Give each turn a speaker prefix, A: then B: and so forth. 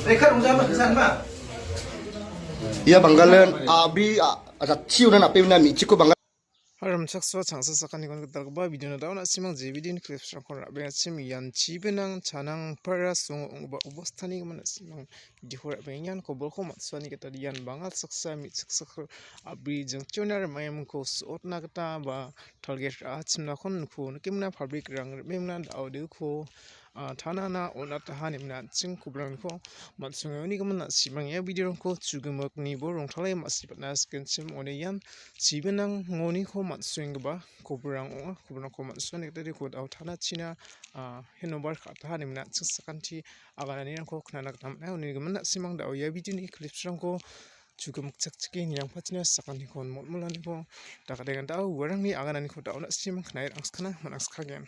A: Rekat ungsa ma kesan ma.
B: Ia banggalan abri ada ciu na nape na mi ciko banggal.
C: Haram sakso changsa sakani kon dal ba video na dauna simang jebidin clips ra kon rabe sim yan chibenang chanang para sung ba obostani man simang di hora be yan ko bol ko matsani kita dian bangal saksa mi saksa abri jeng tuner mayam ko sot na kata ba target a chimna kon ko kimna fabric rang memna audio ko thana na ona tahani na ching kubrang ko matsung ni gaman simang ya video ko chugumak ni bo rong thalai masipat na skin sim one yan chibenang ngoni ko matsungba kubrang ong kubrang ko matsuni tadi ko au thana china henobar kata ni na sakanti aganani ko knanak namna ni gaman simang da ya video ni clips rang ko juga cek yang patina sakani kon mulani ko da dengan tahu warang ni aganani ko da simang knair angskana manakskagen